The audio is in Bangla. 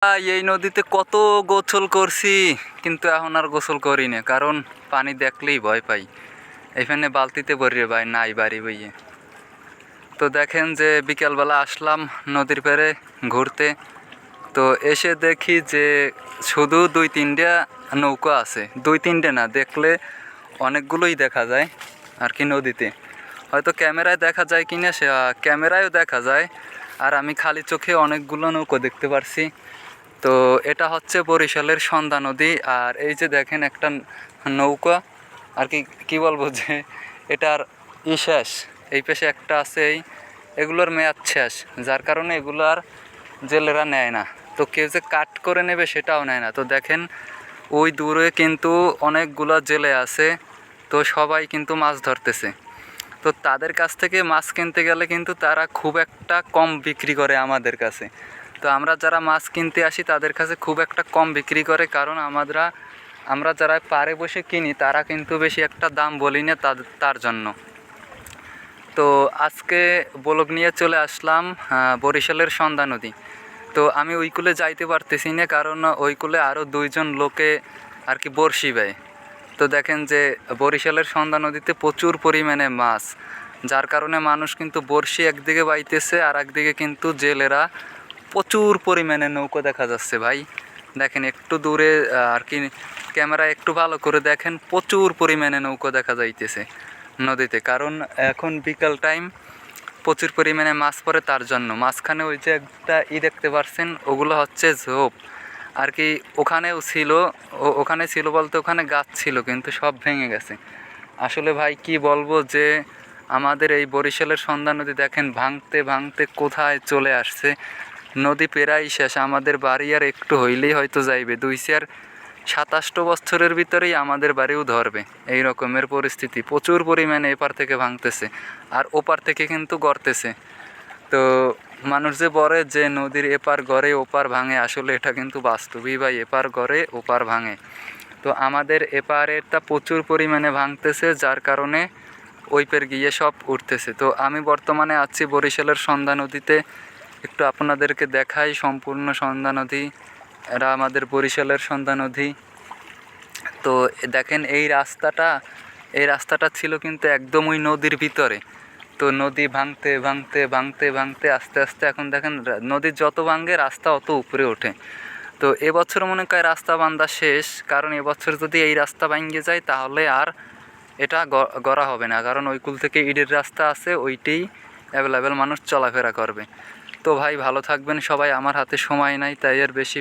এই নদীতে কত গোসল করছি, কিন্তু এখন আর গোসল করি না, কারণ পানি দেখলেই ভয় পাই। এখানে বালতিতে ভরিয়ে ভাই নাই বাড়ি বইয়ে। তো দেখেন যে বিকেলবেলা আসলাম নদীর পাড়ে ঘুরতে, তো এসে দেখি যে শুধু 2-3টা নৌকা আছে। 2-3টে না, দেখলে অনেকগুলোই দেখা যায় আর কি নদীতে। হয়তো ক্যামেরায় দেখা যায় কি না, সে ক্যামেরায়ও দেখা যায়, আর আমি খালি চোখে অনেকগুলো নৌকা দেখতে পারছি। তো এটা হচ্ছে বরিশালের সন্ধ্যা নদী। আর এই যে দেখেন একটা নৌকা, আর কি কি বলবো যে এটার শেষ, এই পাশে একটা আছে, এগুলোর মেয়াদ শেষ, যার কারণে এগুলো আর জেলেরা নেয় না। তো কেউ যে কাট করে নেবে সেটাও নেয় না। তো দেখেন ওই দূরে কিন্তু অনেকগুলো জেলে আছে, তো সবাই কিন্তু মাছ ধরতেছে। তো তাদের কাছ থেকে মাছ কিনতে গেলে কিন্তু তারা খুব একটা কম বিক্রি করে আমাদের কাছে। তো আমরা যারা মাছ কিনতে আসি তাদের কাছে খুব একটা কম বিক্রি করে, কারণ আমরা যারা পাড়ে বসে কিনি তারা কিন্তু বেশি একটা দাম বলি না তার জন্য। তো আজকে ব্লগ নিয়ে চলে আসলাম বরিশালের সন্ধ্যা নদী। তো আমি ওই কূলে যাইতে পারতেছি না, কারণ ওই কূলে আরও 2জন লোকে আর কি বড়শি বেয়। তো দেখেন যে বরিশালের সন্ধ্যা নদীতে প্রচুর পরিমাণে মাছ, যার কারণে মানুষ কিন্তু বড়শি একদিকে বাইতেছে, আর একদিকে কিন্তু জেলেরা প্রচুর পরিমাণে নৌকো দেখা যাচ্ছে ভাই। দেখেন একটু দূরে আর কি ক্যামেরা একটু ভালো করে দেখেন, প্রচুর পরিমাণে নৌকো দেখা যাইতেছে নদীতে, কারণ এখন বিকাল টাইম, প্রচুর পরিমাণে মাছ পড়ে তার জন্য। মাঝখানে ওই যে একটা দেখতে পাচ্ছেন, ওগুলো হচ্ছে ঝোপ আর কি। ওখানেও ছিল, ওখানে ছিল বলতে ওখানে গাছ ছিল, কিন্তু সব ভেঙে গেছে। আসলে ভাই কি বলবো যে আমাদের এই বরিশালের সন্ধ্যা নদী দেখেন ভাঙতে ভাঙতে কোথায় চলে আসছে। নদী প্রায় শেষ, আমাদের বাড়ি আর একটু হইলেই হয়তো যাইবে। 2027 বছরের ভিতরেই আমাদের বাড়িও ধরবে, এই রকমের পরিস্থিতি। প্রচুর পরিমাণে এপার থেকে ভাঙতেছে আর ওপার থেকে কিন্তু গড়তেছে। তো মানুষ যে বলে যে নদীর এপার গড়ে ওপার ভাঙে, আসলে এটা কিন্তু বাস্তবই ভাই, এপার গড়ে ওপার ভাঙে। তো আমাদের এপারেরটা প্রচুর পরিমাণে ভাঙতেছে, যার কারণে ওই পের গিয়ে সব উঠতেছে। তো আমি বর্তমানে আছি বরিশালের সন্ধ্যা নদীতে, একটু আপনাদেরকে দেখাই সম্পূর্ণ সন্ধ্যা নদী। এরা আমাদের বরিশালের সন্ধ্যা নদী। তো দেখেন এই রাস্তাটা ছিল কিন্তু একদম ওই নদীর ভিতরে। তো নদী ভাঙতে ভাঙতে ভাঙতে ভাঙতে আস্তে আস্তে এখন দেখেন নদীর যত ভাঙে রাস্তা অত উপরে ওঠে। তো এবছর মনে হয় রাস্তা বান্ধা শেষ, কারণ এবছর যদি এই রাস্তা ভাঙে যায় তাহলে আর এটা গড়া হবে না, কারণ ওই কুল থেকে ইটের রাস্তা আছে, ওইটাই অ্যাভেলেবেল মানুষ চলাফেরা করবে। তো ভাই ভালো থাকবেন সবাই, আমার হাতে সময় নাই, তাই এর বেশি